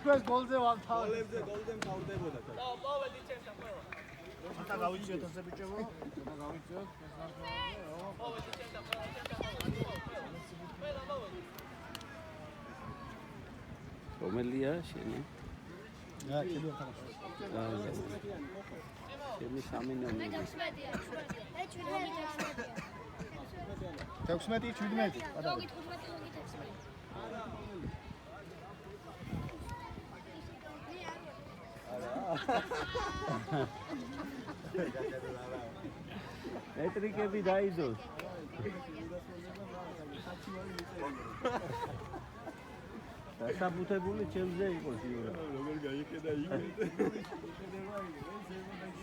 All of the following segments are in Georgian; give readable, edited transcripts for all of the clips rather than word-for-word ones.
თქვენს გოლზე ვამთავრ. გოლზე მთავრდებოდა. მოვედი ჩემთან ყველა. ხათა გავიწიოთ ასე ბიჭებო. ხათა გავიწიოთ. მოვედი ჩემთან ყველა. ყველა მოვედი. რომელია შენი? რა, ჩემი ხათა. ჩემი 3 ნომერი. 16, 17. ეტრიკები დაიდოს. დასაბუთებული ჩემზე იყოს იურა. როგორ გაიხედა იქ?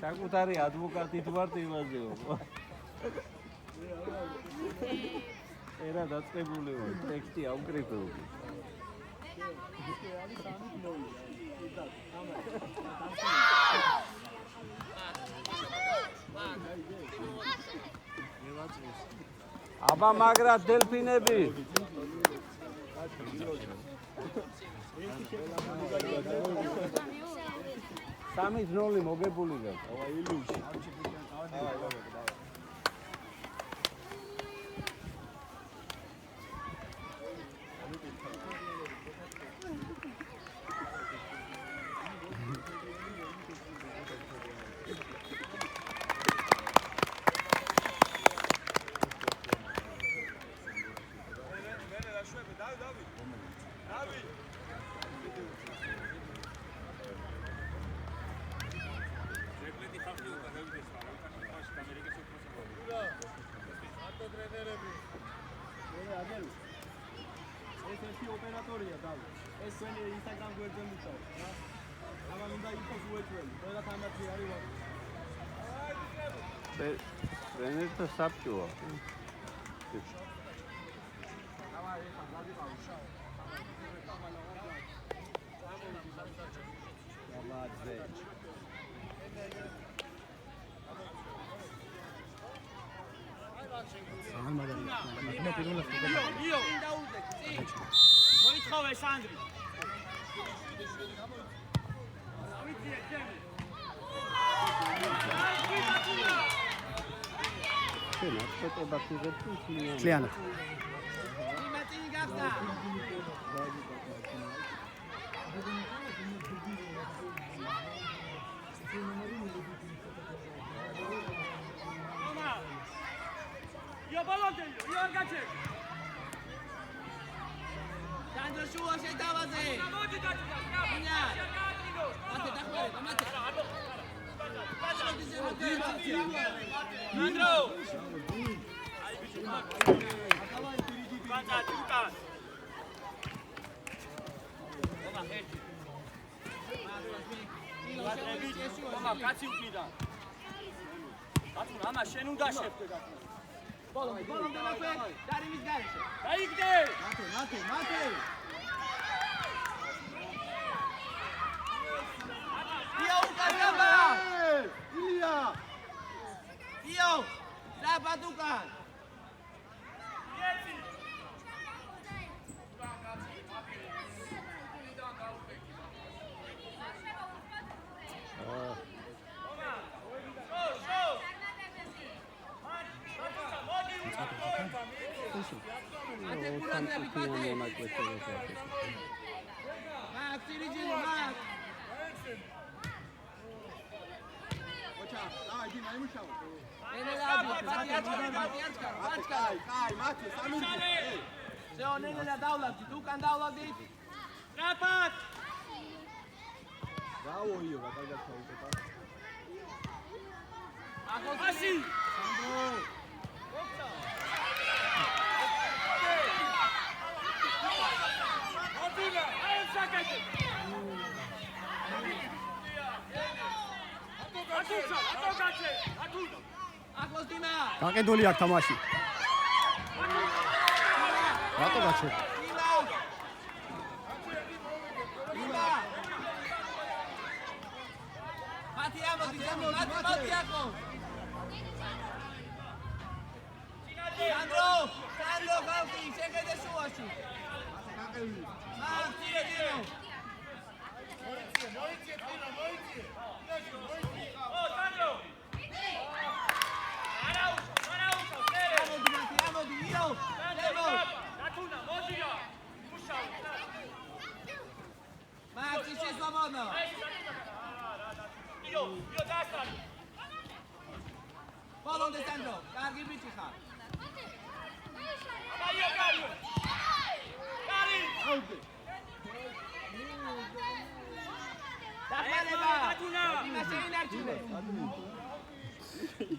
საკუთარი ადვოკატით ვარ იმაზეო. ერა დაწყებული ვარ, ტექსტი ავკრიფებდი. აბა მაგრა დელფინები. სამი ძნოლი მოგებული გაქვს. ავა ილუში. ტრენერთა საბჭოა. მოითხოვე სანდრი. შენა ფოტოა ფიზიკი კლიანა. იმატინი გახდა. io balontello, io argace. Sandro Shua შეთავაზე. მოდი დაჭირა. მათე დახვერე, მათე. Sandro. აი ბიჭო. ბანძა ჯუტა. ობა ერთი. ობა კაცი უკიდა. კაცო ამა შენ უნდა შეფტე. Bolon delafe, Darimis gariše. Daigde! Mate! Io ukazaba! Ilija! Io! Zapadukan! Jesi! გაყიდული აქ თამაში. რატო გაჩერდა? Sandro, გავხი, შეგედე შუაში. Ivano. Io dastan. Bolon de Sandro. Კარგი ბიჭი ხარ. აბა io კარი. კარი. დახმარება. დათუნა. იმა შეინარჩუნე.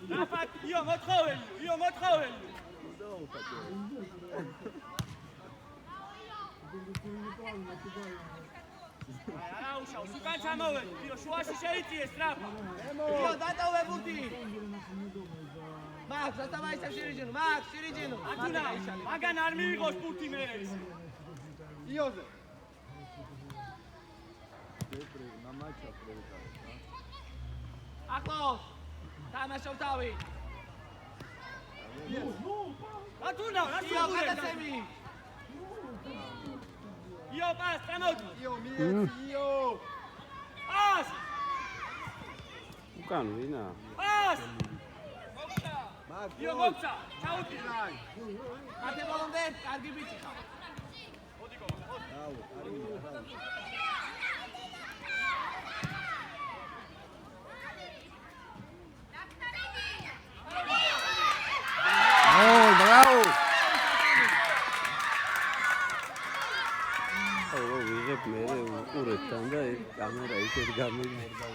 დაფათ io მოთხოველი. არა უშავს უკან ჩამოვედი io შუაში შეიწიეს რა io დატოვებუდი. მაქ ზატავაისა შირიჯინო. მაქ შირიჯინო. დათუნა მაგან არ მიიღოს პურტი მე იოზე. ახლოს. თამაშობ თავი. დათუნა რა io გადაცემი. io პას წამოდი იო მიეცი იო. პას უკან ვინა? პას მაგ io მოგცა ჩაუდი ათე ბოლომდე კარგი ბიჭი ხარ. ბრავო! ვიღებ მე უყურებთან და კამერა ისეთ გამიგმორდა.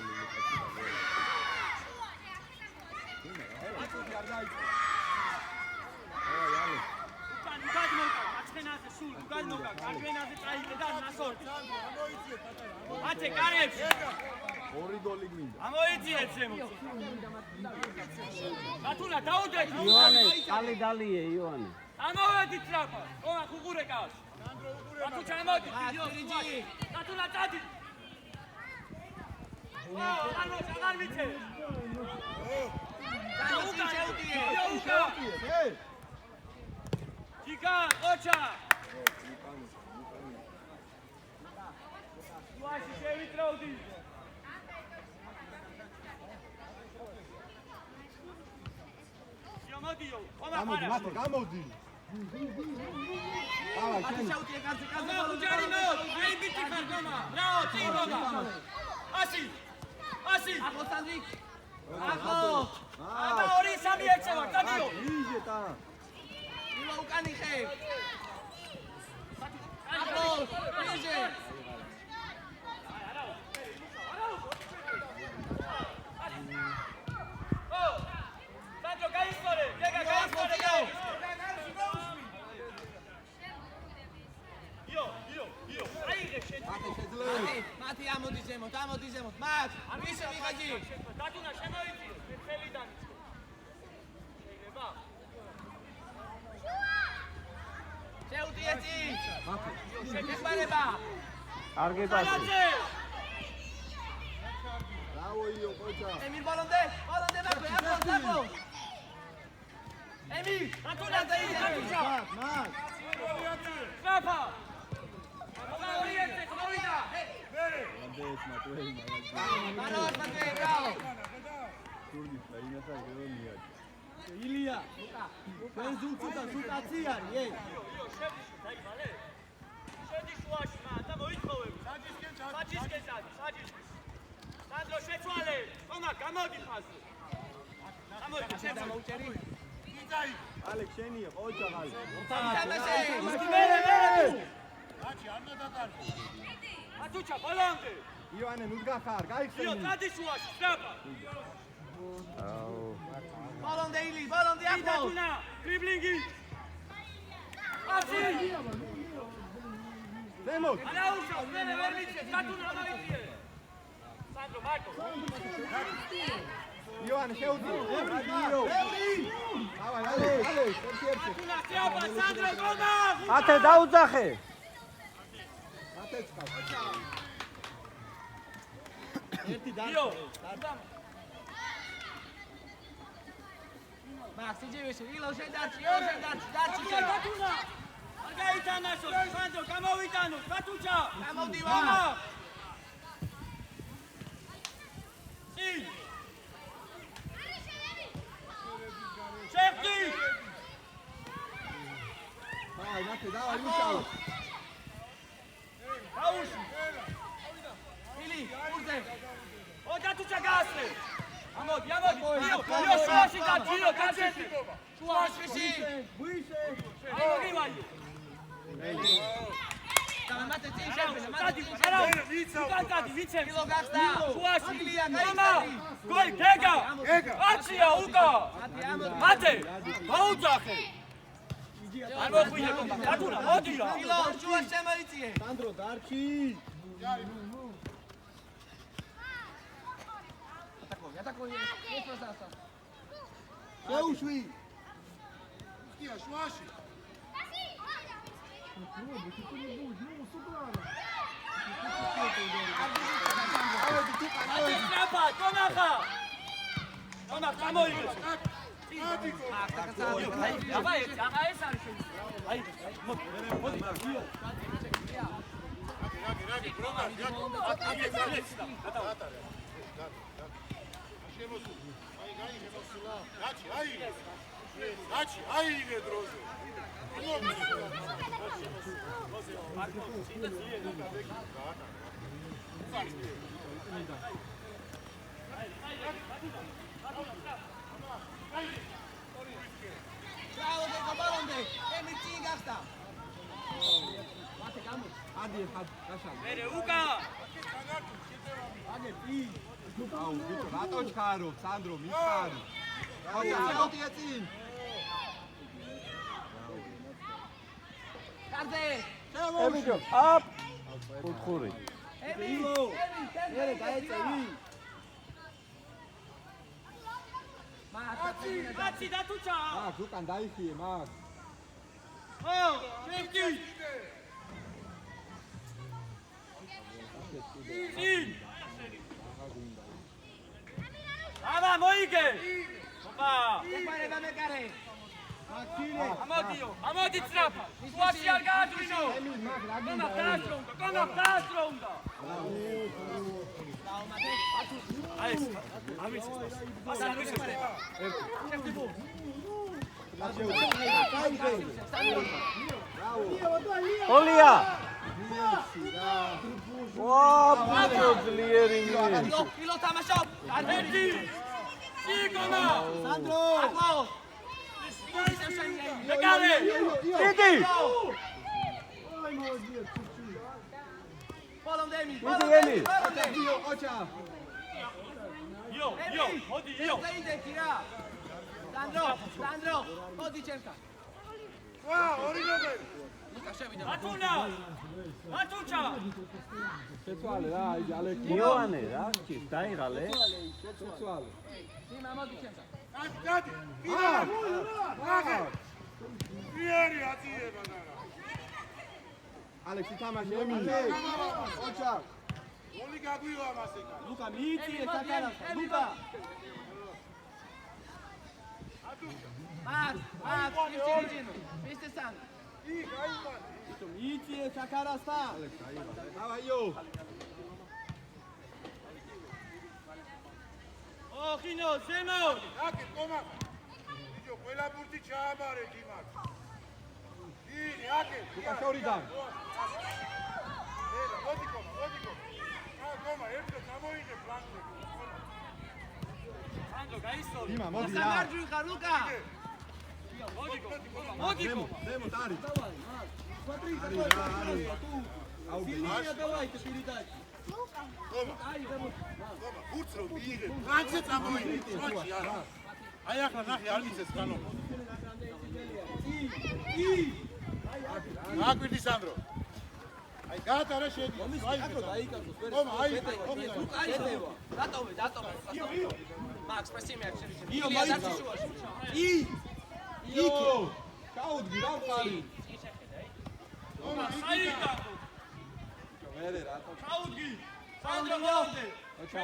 უკან მოკა აცხენაზე სულ უკან მოკა კარგენაზე წაიღე და ნასორდი ათე კარებს ორი გოლი გვინდა. ამოიძიეთ ზემო დათუნა დაუდეთ იოანე, წალი დალიე იოანე. ამოვედით რაფა ომა ხუღურეკავს დათუ ჩამოდი ტრიჯი. დათუნა წადი ანუ აღარ ვიცე ჩამოდი შეუტიე. ე! ჯიკა ოჩა ვაში შევიტროვდი შემოდიო ომა გამოდი, მათე, გამოდი. ალა, ათე შენ. შეუტიე კარგი ამა ბოლომდე. ხუჯარი მო აი ბიტი ხარ გომა რაო წიბობა ასი ახლოს სანდრიკ. ახლოს. აბა ორი სამი ეცევა წადიო იჟე და. ილო უკან იხებ. ახლოს. იჟე. ო სანდრო გაისწორე გეგა გაისწორე io აიღე შენ მათი ამოდი ზემოთ. მათ. ისე ვიღაჯი. დათუნა შემოიწიო მე ხელიდან შეიძლება შეუტიე წი. შეგეხმარება. კარგი პასი. ალაძე ბრავო იო, ყოჩა. ემილ ბოლომდე მაქვე. ახლოს. ემილ. დათუნა დაიძე დათუნა მაგ. სტრაფა აბა ორიენტე მოვიდა ამდენს მატვეი მაგ. მაროს მათე ბრავო. თურგი დაინახა გეონია. ილია. ჩვენ ზულცუდა ზულტაცი არის, ე. დაიბალე შედი შუაში და მოითხოვები საჯისკენ საჯისკენ სანდრო შეცვალე ხომა გამოდი ხაზზე გამოდი ჩემს მოუჭერი. ალეკ შენია, ყოჩა ხალ. თამაშე. მერე ათუჩა ბოლომდე იოანე, ნუ დგახარ, io გაიხსენი. წადი შუაში სტრაფა აუ. ბოლომდე ილი. ახლოს. დათუნა დრიბლინგი ასი ზემოთ. არა უშავს მე ვერ ვიცე დათუნა ამოიწიე სანდრო მარტო იოანე, შეუძლიო. იო. ავა, ალე, ერთი. დათუნა შეაბა სანდრო გომა ათე დაუძახე. მათეც ხარ. io მაქ სიჯივეში. ილო შედარჩი. დარჩი. დათუნა არ გაითანაშო სანდრო გამოვიტანო დათუჩა გამოდივა. ი შეფტი დავაი, მათე, დავაი, უშავ. აუში ილი. იო შუაში გაჭირო გაჭეთი შუაში ბუიშე აი მოგივალი დამატე წინ შეფერე დადი არა დადი ვიცე კილო გახდა შუაში მამა გოი გეგა აცია უკა მათე გაუძახე არ მოხვიდე კომბა დათუნა მოდი რა კილო შუას შემოიწიე სანდრო დარჩი ატაკო ეს პროცესა შეუშვი Ia, șoași. ate strapa tonaha tona kamoibe აბა ეს არის აი მოდი Ragi, proga, Gaci, ajde droze. Bravo, Deco, balonde. Emici gasta. ადი ხად გაშალ მერე უკა აგე პი აუ ვიტო რატო ჩქარო სანდრო მიხარი აუ ჩაუტია წინ კარზე. ემიჯო აპ უთხური ილო ერე გაეწევი კაცი დათუჩა მაგ უკან დაიხიე მაგ ო შევკი წინ აბა მოიგე ოპა ეპარება მეკარე. ამოდი წრაფა შუაში არ გააძვინო კონა დაასროუნდა აი ეს ამის ასა არ ვიცხდება ოლია ვა ძლიერი კილო თამაშობ. ერთი სიგონა სანდრო. ახლო. მეკარე დიდი balonde emi. ემი დილო ოჩა იო მოდი იო დაიდე კირა. სანდრო. მოდი ჩემთან. ვა, ორი ნომერი. დათუჩა შეცვალე რა აი ალექი იოანე რა ჩი დაიღალე შეცვალე იმა მოდი ჩემთან. Gadi, Gadi. Ieri აწიება და რა. ალექსი თამაში ემილე ოჩა Oli გაგვივა მას ეკა. ლუკა მიიწიე საკარას ლუკა მას ისინი. მისტერ სან. იქ აიმან. მიიწიე საკარასთან დავაიო ო ხინო ზემო აკი კომა. ვიდეო ყველა ბურთი ჩააბარე დიმაკ. დინი აკი. ლუკა შორიდან ელა მოდი კომა. კომა ერთო გამოიგე პლანზე. სანდრო გაისწორი დიმა მოდი რა სამარჯვი ხარ ლუკა. მოდი დემო ტარი აუ სინია დავაიტე პირიდაჩი კომა. ბურთს რო მიიღე პლანზე წამოიგე. შოჩი არა. აი ახლა ნახე არ მიცეს განო. აკვირდი სანდრო. აი გაატარა შედი. აი დაიკარგოს კომა აი დატოვე. მაქს პრესიმი აქვს შეიძლება. იო მაიცო იო ჩაუდგი რა ხარი კომა საიტა მერე რატო ჩაუდგი სანდრო მოდი ოჩა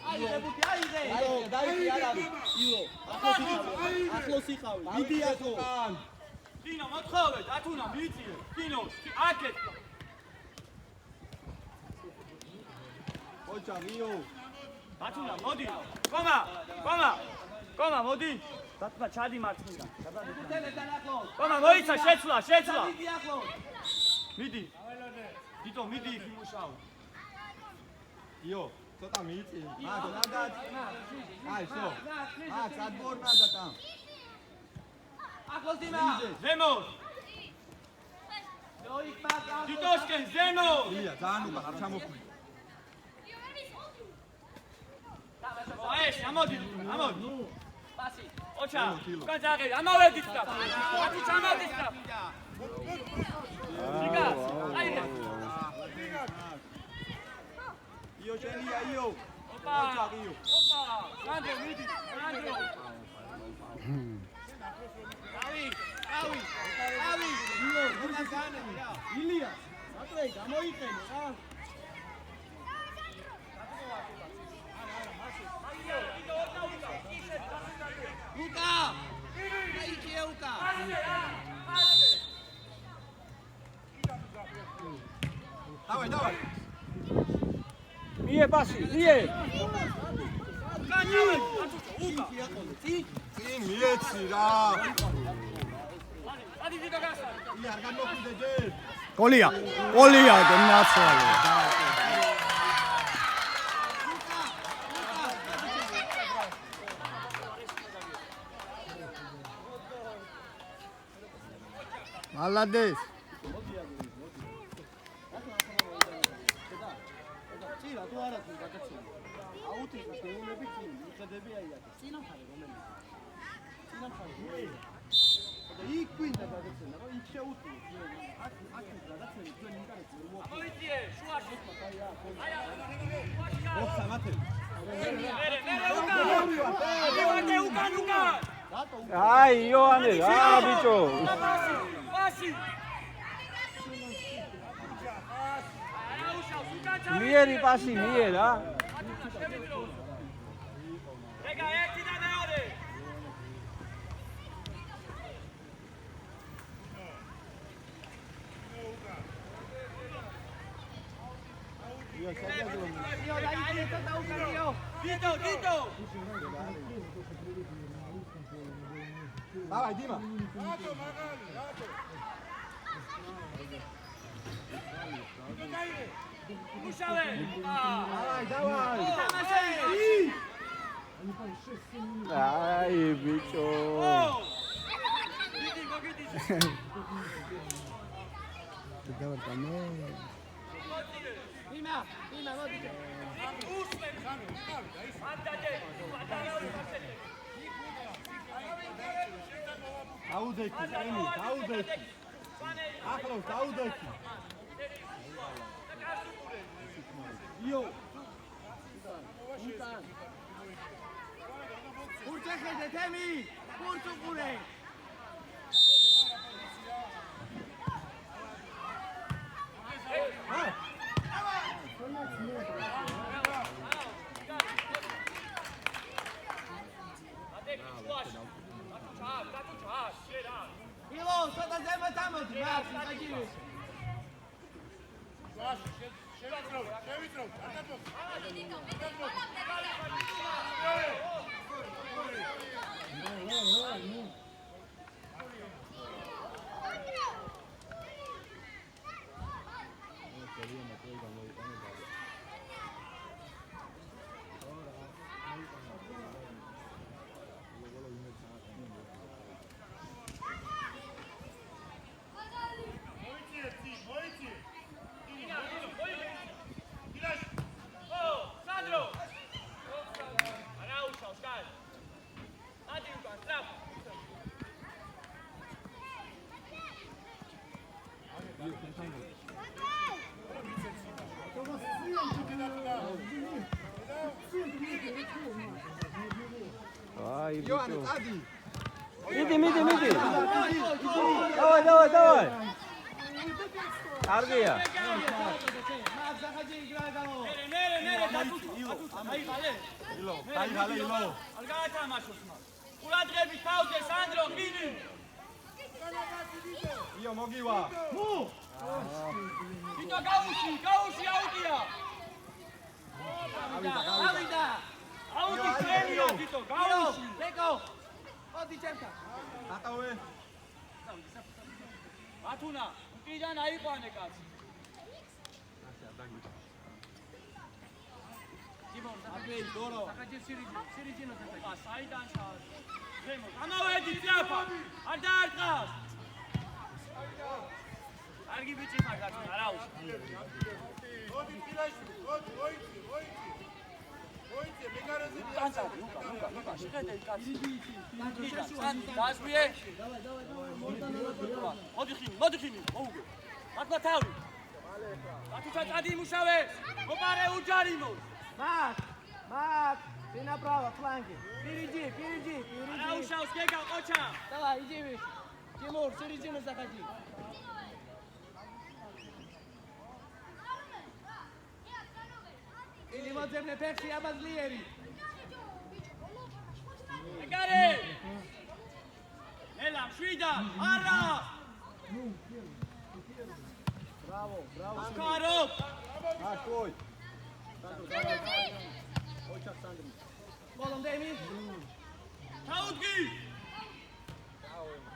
აიდე ბუთი აიდე. დაიწი არ არის ილო ახლოს იყავი მიდი ახლო კან დინა მოთხოვე დათუნა მიიწიე კინო აკეთ ოჩა მიო დათუნა მოდი კომა მოდი დათუნა ჩადი მარცხნიდან თელედან ახლო. კომა მოიცა შეცვლა მიდი ახლო. მიდი დიტო მიდი იქ იმუშაო იო ცოტა მიიწი. მაგ ნადაც. აი, შო. მაგ ადბორ ნადაც ამ. ახლოს დიმა. ზემოთ. მოიქ მაგ. თითოშკენ ზემოთ. ილია, ძალიან უკან არ ჩამოხვიდე. ეს, ამოდი. პასი. ოჩა, უკან წაღები, ამავე დიწყდა. ათი ჩამოდიწყდა. შიგა, აირე. იო შენია, იო. ოპა, სანდრო, მიდი, სანდრო. ავი. ილო, გონა განები რა. ილია, ატვეი გამოიყენე რა. უკა. აიქია უკა. დავай. მie პასი, მie. განავე, უკა. წინ მიეცი რა. ადი დიდა გასა. ილია, არ გამოხვიდე ჯერ. კოლია გენაცვალე. მალადეს. ჭირა თუ არა თუ გადაცემა. აუტის გეუნები წინ, უწედები აიაკე. წინამხარე რომელი? წინამხარე. და იქ გვინდა გადაცემა, რომ იქ შეუძლო. აქ გადაცემა ჩვენ ინტერესს რომ მოიწიე, შუაში. მოხსა მათე. მე უკან. აი იოანე რა ბიჭო პასი. მიერი პასი მიე რა ეგა ერთი და მეორე. იო, დაიქე ცოტა უკა იო. დიტო. დავай დიმა. მუშავე. დავай. აი ბიჭო დიდი მოგიდი. დიმა, მოდი. დაუდექი, წენი, დაუდექი. ახლოს დაუდექი. იო. ურჩეხედე თემი. ურჩუყურე. ილო, ცოტა ზემოთ ამოდი, მაგ, გაიგივე. შევიწრო, აი იოანე, ბიჭო წადი. მიდი დავай კარგია მაგ, ზახაჯი იგრა გამო. მერე დაწუხა. ილო, დაიღალე ილო. არ გაათამაშოს მაგ. ყურადღებით თავზე სანდრო მინი. იო, მოგივა. თითო გაუში აუტია. ავიდა. აუტი ტრენია თითო გაუში. ლეკო. მოდი ჩემთან. დატოვე. ათუნა, უკიდან აიყვანე კაცი. მატვეი, დორო. სირიჯინო საკაჯი. საიდან ჩავს? ზემო. ამავედი ძაფა. არ დაარტყავს. კარგი ბიჭი ხარ გაწნა, რა უშ. მოდი ფილაში, მოდი, მოიცი. მოიცი, მეგარაზე კაცი, უკა, შეხედე კაცი. გასვიე. მოდი ხინი, მოუგე. მართლა თავი. ათუცა წადი იმუშავე. მოპარე უჯარიმო. Max, ты направо, фланги. Впереди. რა უშავს გეგა ყოჩა. Давай, иди выше. Тимур, в середину заходи. Или вот земля перси, я базлиери. ეგარე. ელა, შვიდა, არა. Браво. სკარო. აკოი. Молом Дэми. თავდი.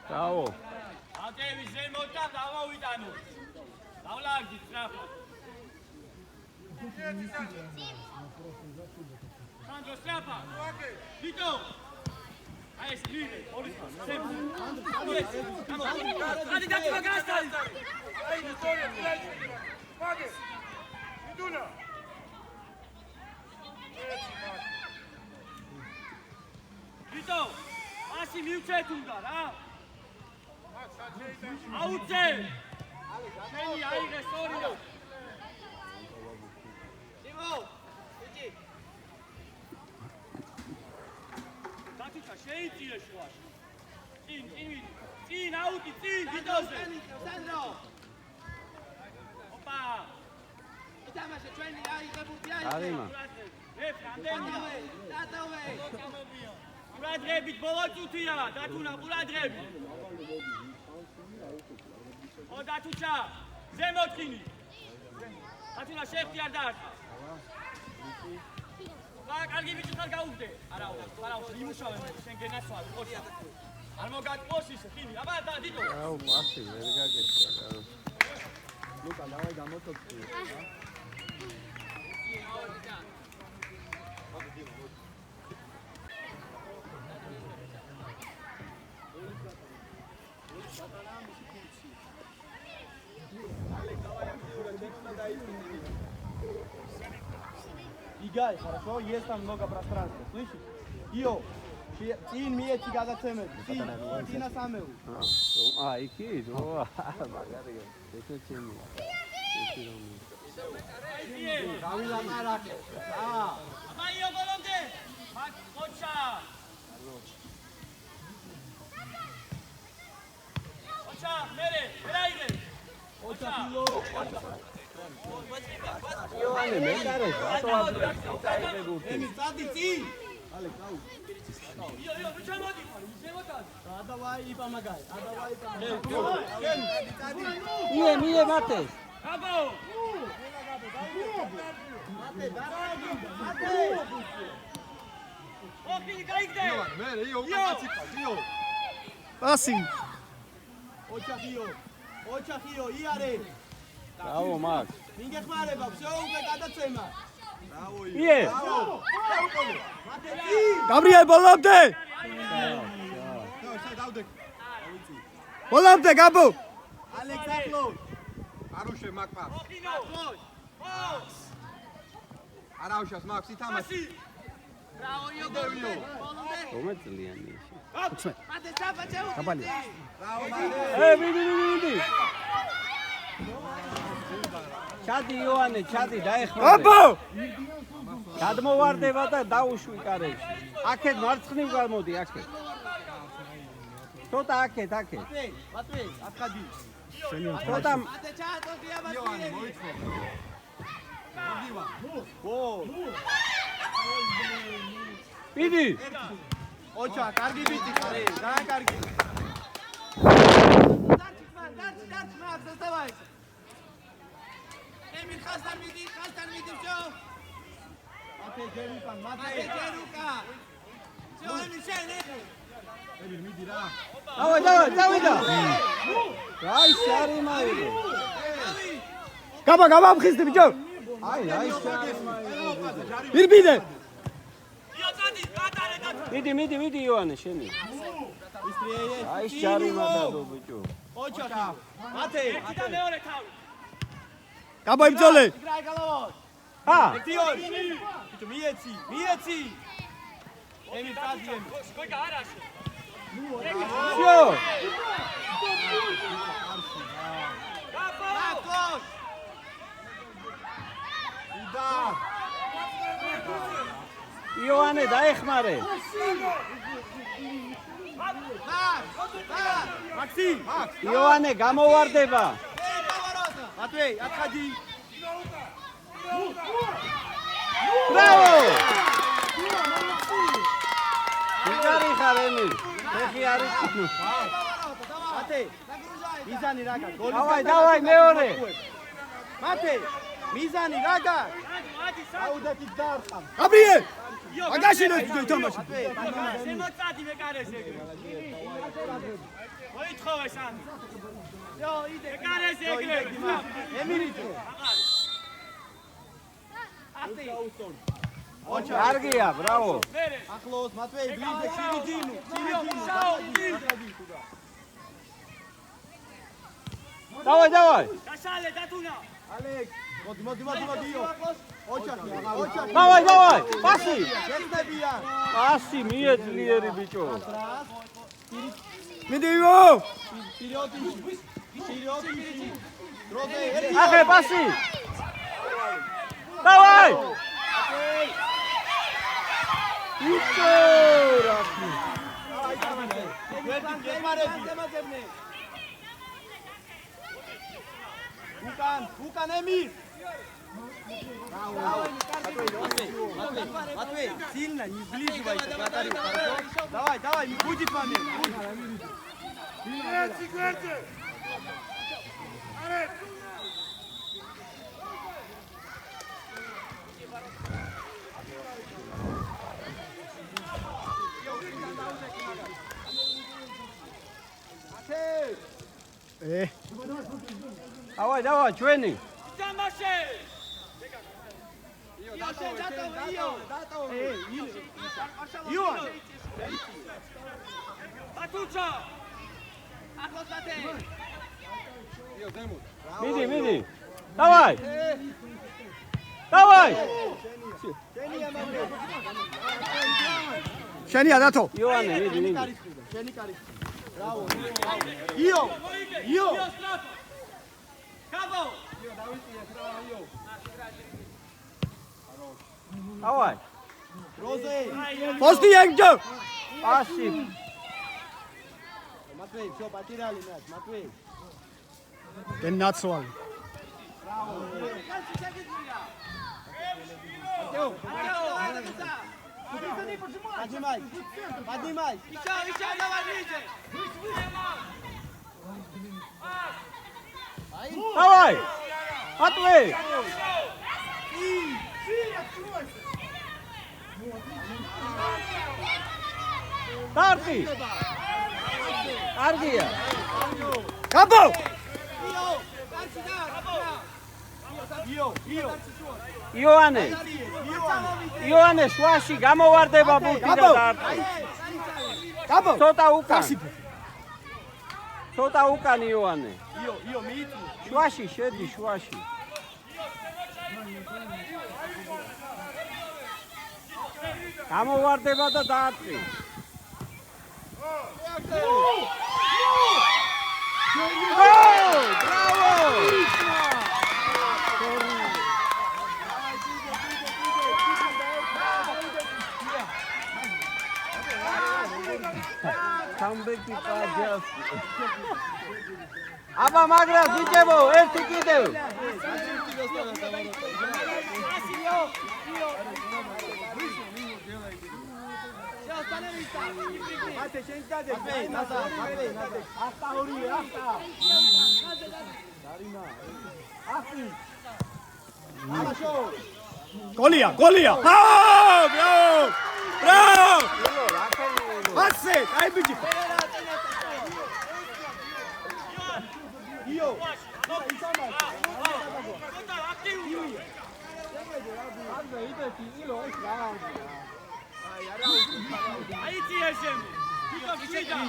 ბრავო. ატევი ზემოთა დავავიტანო. დავლაგდით სწრაფად. სანდრო სწრაფად. ვიტო. აი ეს ლიდერი, პოლიცია, ზემო. ადი დადი მაგასტარი. აი ისტორია ფილაში. მაგე. იდუნა. ვიტო, ასი მივცეთ უნდა რა. აუწე. შენი აიღე სწორია. Тимур, иди. დათუცა შეიწირე შუაში. წინ აუტი, წინ ვიტოზე. Сандро. ოპა. ითამაშე ჩვენი აიღებულ არიმა. ეს რამდენი? დატოვე. ყურადღებით ბოლო წუთია, დათუნა ყურადღებით. ო დათუცა, ზემოთ ხინი. დათუნა შეხტი არ დაარტყა. კარგი ბიჭი ხარ გაუგდე. არა, იმუშავე მე, შენ გენასვალი, ყოჩა. არ მოგატყოს ის ხინი. აბა დადიდო. აუ, პასი ვერ გაგეცდა. ლუკა, давай გამოტოვე. Игай, хорошо, есть там много пространства, слышишь? Ио, წინ მიეცი გადაცემები, წინა სამეული. იქი, ო, მაგარია. ესეცენია. ესე რომ გავილაპარაკე. აბა იო ბოლომდე. მაგ ყოჩა. ყოჩა, მერე აიღე. ოჩა ფილო. იოანე მე გარე, რატო აღწევ გურთი. ემი, წადი წინ. ალე, გაუ. იო, ნუ ჩამოდი, ზემოთად. Давай, помогай. Давай, помогай. მie მათეს. აბო. ოკი, გაიგდე. მე იო უკაციკა, იო. Паси. ოჩახიო, იარე. ბრავო, მაგ. მიგეხმარება, всё უკვე გადაცემა. ბრავო, იო. ие. გაბრიელ ბოლომდე. დავდე. ბოლომდე გაბო. ალექსანდრო. არუშე მაკპა. ოკინო. არაუშას მაქვს ითამაში. Браво, ио, Молом რომეწლიანი ის. Мате, чапа, чапа. Кабали. ბრავო, მიდი. ჩადი იოანე, ჩადი დაეხმარე. აბო! გადმოვარდება და დაუშვი კარებში. აქეთ მარცხნივ გამოდი, აქეთ. ცოტა აქეთ. მატვეი, აფხადი. ცოტა Мате, чапа, я იოანე базлиери. მოიწვო. მიდი. ოჩა, კარგი ბიჭი ხარ, რა კარგი. Дарчи, Макс, оставайся. Ემი, ხასთან მიდი, всё. მათე ჯერუკან, Мате, ჯერუკა. всё, ემი, შენ ეხლა. ემი მიდი რა. დავიდა. აი, შარიმაიდე. გაბა, მხიზდი ბიჭო. აი, შარიმაიდე. ვირბიდე. მიდი იოანე შენი. აი შარიმა დადო ბიჭო. ოჩახი. მათე. და მეორე თავი. გამოიბრძოლე. ჰა. ბიჭო მიეცი. ემი წადი ემი. გოგა არაში. შო. გაკო. იდა. იოანე დაეხმარე. მაქსი. იოანე გამოვარდება. მათვეი, ათხაჯი. ბრავო! ვიგარი ხარ ემი. ეხი არის. მათე. მიზანი რაგა, გოლი. დავაი მეორე. მათე. მიზანი რაგა. აუდაკი დაარყა. გაბრიელ აგაშინეთ თამაში შემოწადი მეკარეს ეგრე. მოითხოვე სამი. იო, იდე. მეკარეს ეგრე. ემირიტო. კარგია, ბრავო. ახლოს მათვეი გლინდე სირიჯინუ. დავაი. გაშალე დათუნა. ალეკ, მოდი იო. ოჩახი. დავაი. პასი. შეძლებია. პასი მიეძლიერი ბიჭო. მიდი იო სირიოტი. დროზე ახე პასი. დავაი. იწო რაფი. უკან ემი. Матвей, сильно, не сближивайся, вратарю, хорошо? Давай, будет момент. დავაი, ჩვენი. დამაშე. იოან. ატუჩა. მიდი. დავაი. შენია დათო იოანე, მიდი. შენი კარი. ბრავო. იო. კაბო. დავაი. როზე. პოსტი ეგჯო პასი. Матвей, всё, потеряли мяч, Матвей. გენაცვალი Поднимай. Еще, давай, ближе. დავაი. ატვე. დარტი. კარგია. კაბო იოანე შვაში გამოვარდება ბურთი და დარტი. კაბო ცოტა უკან იოანე. იო, მიიწვი. შვაში შედი შვაში. გამოვარდება და დარტი. Comeback-ი პაჯას. აბა მაგრა ბიჭებო, ერთი კიდევ. Матвей, შენ კადე. Матвей. ახტა ორია, ახტა. დარინა. ახი. აბაშო. გოლია ბრავო ასე აი ბიჭი იო. აიწია შემე. თვითონ შედა.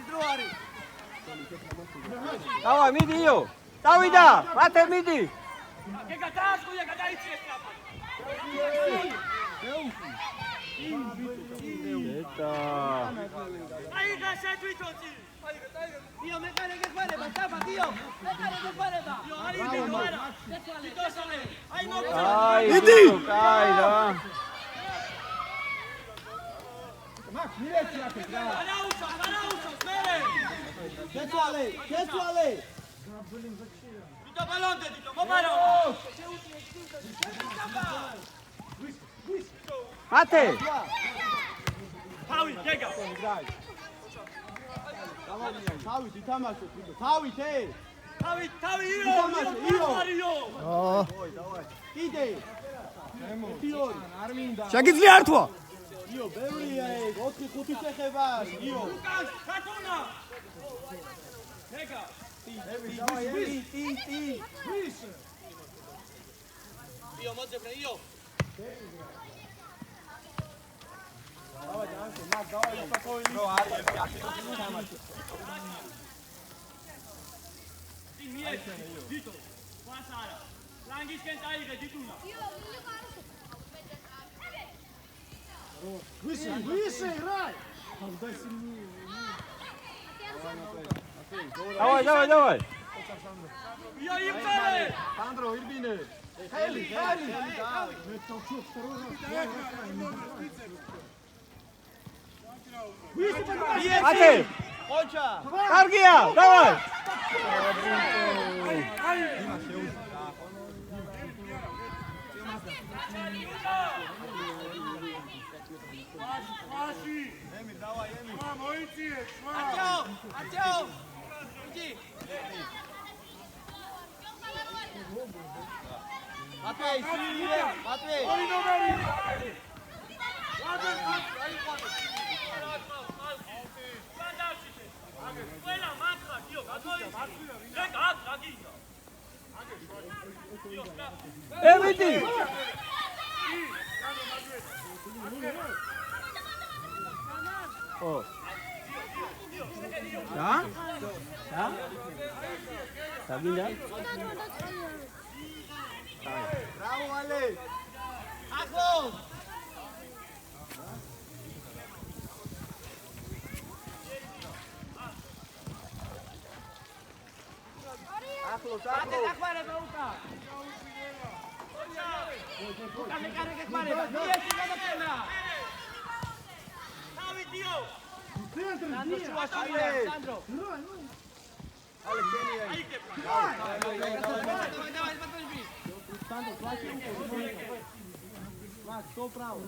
დრო არის. დავაი მიდიო. დავიდა, მათე მიდი. გეგა დაასხუია, გადაიწიეს კაპა. ეტა. აი გასეთვითოთი. დიო მეყარე გეხმარება, საბა დიო. მეყარე გეხმარება. დიო არის დიო არა. თვითონ აი მოგწა. აი, მიდი. აი რა. მაგ მილეთი აქ რა. არაუშავს, მერე. გეცვალე. თვითონ ბალონდე თვითონ მოპარო. მათე. თავი, გეგა. თავით ითამაშოთ, თავით თავი იო, იო. კიდე. თიორი. არ მინდა. შეგიძლია ართვა. იო, ბევრია ეგ, 4-5 შეხება, იო. უკან, ხათუნა. გეგა. ტი. იო, მოძებნე, იო. Dito, Pasara. Langis can tie the Dituna. Выше, играй! Давай. Yo, Ipare! სანდრო ირბინე Хели! მათე. Хоча! კარგია, დავაი. ემი დავაი ემი მოიწიე, შვა. ატიო! იჯი! Матвей, сильнее! Матвей! ორი ნომერი. Ყველა მათხრა, იო, გათხოვე. გეგა, აქ რაგია. ემიდი. ო. და? დაგინდა? Браво, Ale! ახლო! ატე გახმარება უკა! უკა მეყარე გეხმარება! მიეცი გადაწენა! თავი დიო. სანდრო შუაში სანდრო! Ale, Kenia! აიგებ. დავай ბატონები! Sandro, плачи руку! Мак, кто право?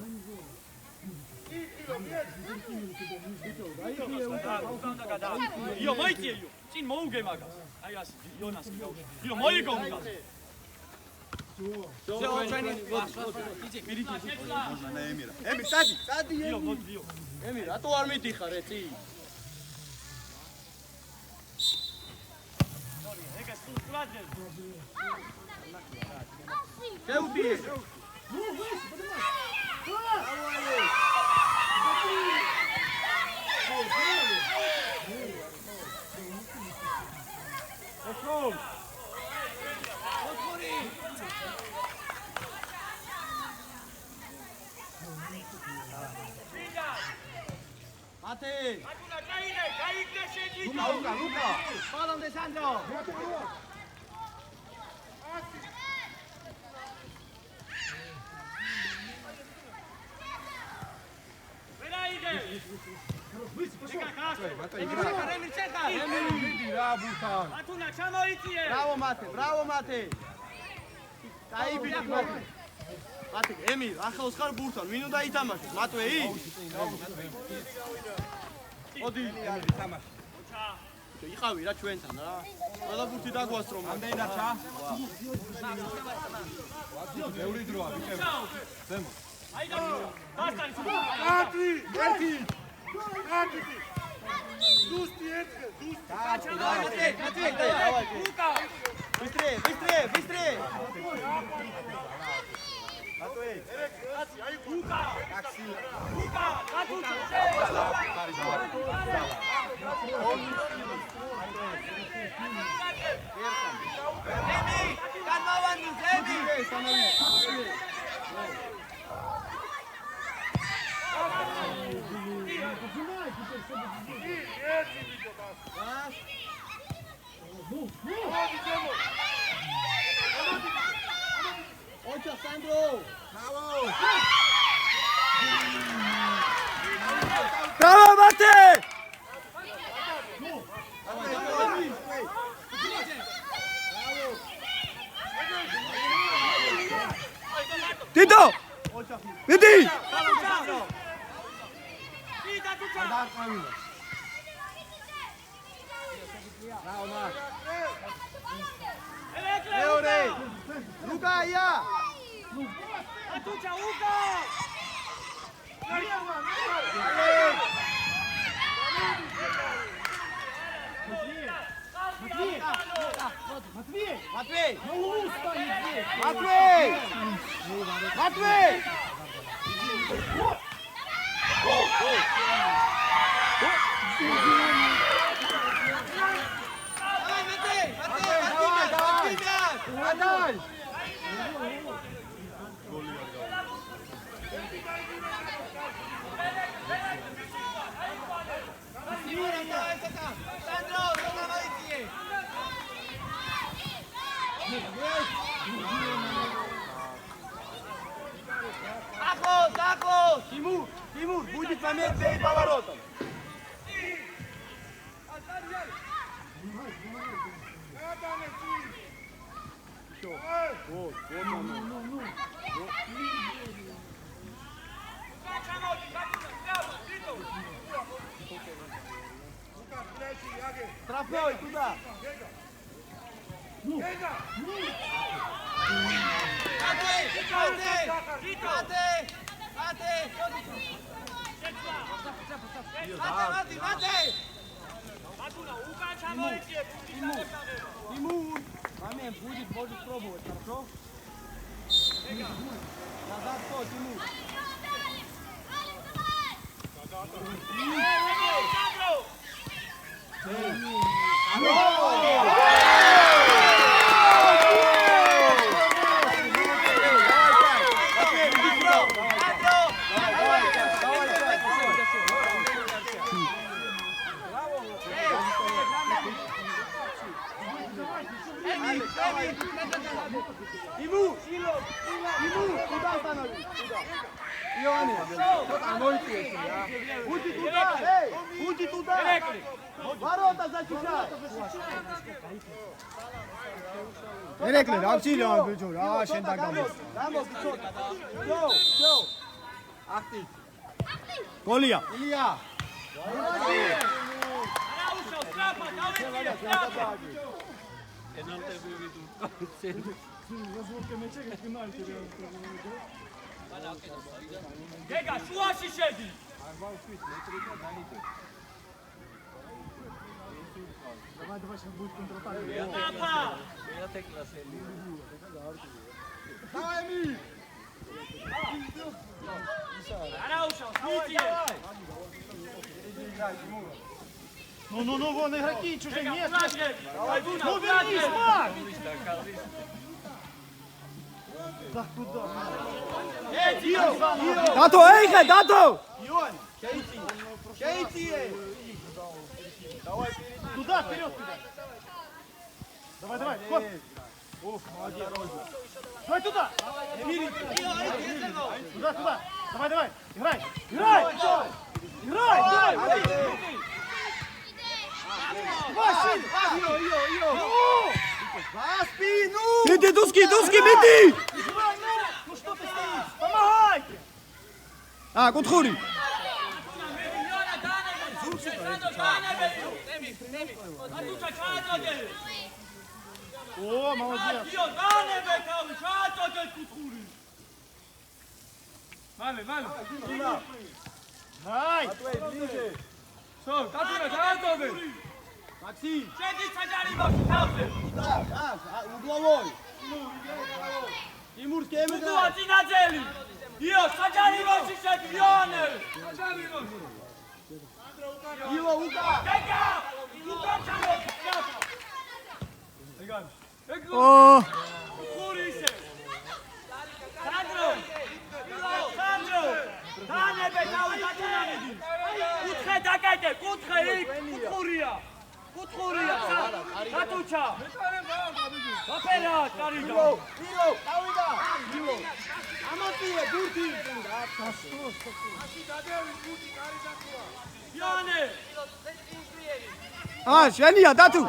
იო, მოიწიე, იო. წინ მოუგე მაგას. აი ასე, იონას გიო. იო, მოიგო მაგას. всё ჩვენი იჯი პირიქით. ემი სადი იო, მოდი, იო. ემი, რატო არ მიდიხარ ეცი? ეგა სულადე. შევდიე! Mate! აკუნა გაიგე, გაიგე შედი. Luca! ბალონდე სანდრო! ვერაიგე. ეგა გასე. ემი ჩეხა! მიდი რა ბურთან აკუნა ჩამოიწიე. Браво, Mate! Დაიბიდი, Mate! Mate, ემი, ახალს ხარ ბურთან, ვინ უნდა ითამაშოს? მატვეი? ოდი, თამაში იყავი რა ჩვენთან რა. ყველა ბურთი დაგვასწრო. ამდენი დარჩა ბევრი დროა ბიჭებო ზემო აი და დასტანი. ატი, ერთი. ატი. დუსტი ერთხელ, დუსტი. ჩამოიწე! უკა. Быстрее! Быстрее, быстрее! Ocho, Sandro! Bravo, Mate! Tito! Vidi! Luka, ja! Atucha, Luka! Матвей! Матвей! Ну, стань здесь! Матвей! Матвей! Давай, Матвей! Матвей, Отдай! Sandro, toca Mauricio! Ахос, Ахос! Тимур, будет момент перед поворотом! Штрафной, туда! Матвей! Матвей! Матвей! Матвей! Матвей! Тимур! Момент будет, может пробовать, хорошо? Назад кто, Тимур? Тимур, куда остановись? Куда? Иоанне, будьте туда, эй, будьте туда! Ворота защищай! ერეკლე რა ვცილი ამ ბიჭო რა შენ დაგამო Рамос, всё! ახტი Голия! ილია Araújo, strapa, David, strapa! Gega, შუაში შედი! Strapa! Araújo, Smith! Ну, вон игроки чужие, нет! Давай, Ну, вернись, Марк! Да куда? Dato, ეხე, Dato! Иоанн, туда, вперед! Давай, хоп! Ух, молодец! Давай туда! Туда! Давай! Играй! Ваши! За спину! Иди, Дуски, иди! Ну что ты стоишь? Помогайте! А, кутхури! О, молодец! Ай! Максим! Угловой! ივოი. იმურს გემე და წინაძელი. იო, საჯარიმოში შედი, იონე. ივო უკა. გეგა! უკა ჩამოდი. ო ხურისე. სანდრო. სანდრო. დანებე დავიტანები. კუთხე დაკეთე, კუთხე იქ, კუთხურია. კუთხურია. დათუჩა. აფერა, კარიდა. ივო, დავიდა. ივო. ამატია გურთი. იონე. ჟენია დათუ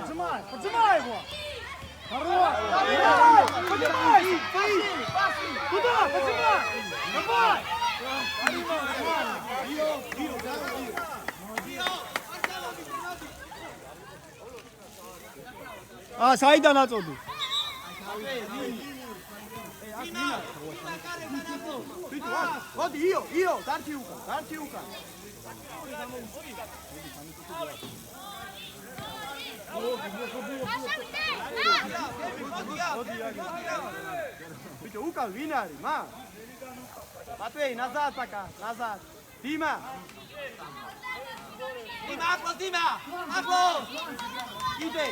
ძმაებო. აროა. კუდა, ძმა. давай. საიდან აწოდი მოდი იო, დარჩი უკან. ბიჭო, უკან ვინ არის, მა? მატვეი, назад пока, назад. Дима. Дима! Ახლო! Იდე!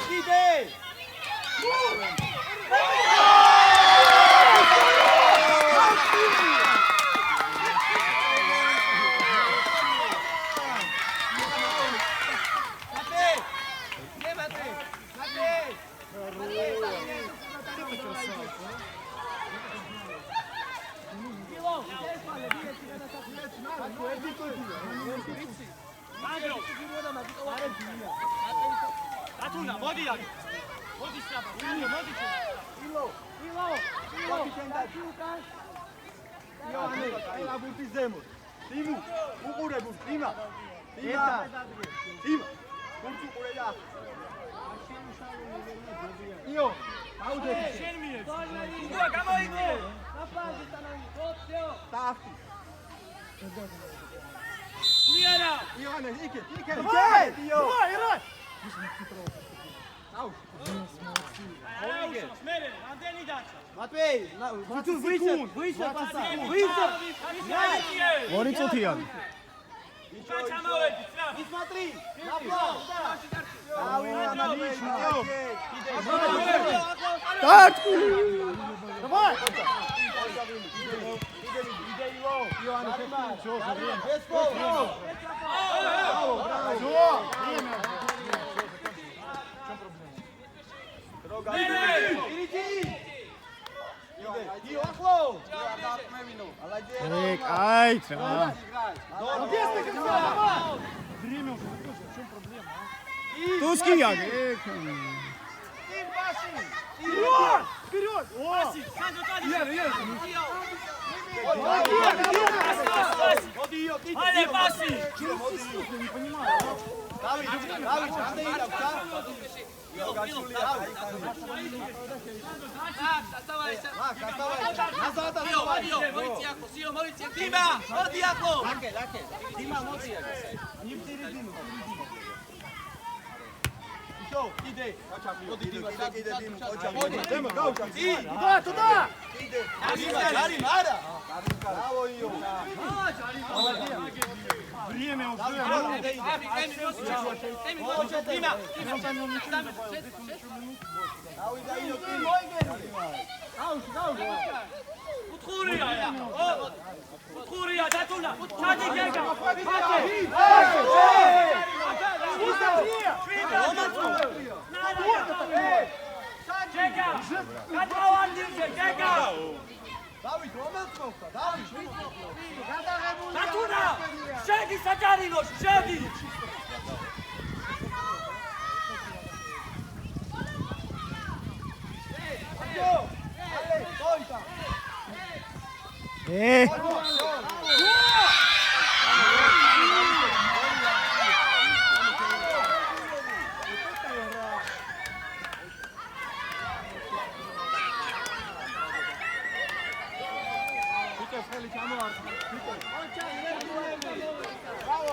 ათუნა, მოდი აქ. მოდი შაბა, მოდი. ილო. იონე, აი აბურთი ზემო. დიმუ, უყურებულ, დიმა. გურთი უყურე და. იო, აუდე. შენ მიე. უკა გამოიგე. ტახტი. მიერა. იონე, იქე. იო. ერა. აუ. აუშოს, მერე, რამდენი დაჭა? მატვეი, თუ ვისე პასა. ორი წუთიანი უკა ჩამოვედი, სრა. ისმატრი, ნაპლა. ავი, დათუ давай. აი რა Туския. Вперед! Паси, Сандро, тоди. Але паси. Не понимаю. Давид, надо идти, да? Оставайся. Назад, Дима, моди ახლо. Дима, моди. Не в середину. Все, иди. Моди, Дима, иди, Дима. Дима, гаука. Туда. Дима, Джарим, ара. Браво, Ио. Время уже. Дима. Утхурия. Утхурия, датуна. Чади гега. Гега. Катавандиზე, გეგა. დავით, რომელს მოხდა? დავით. დათუნა. შედი საჯარიმოში, შედი. Bravo,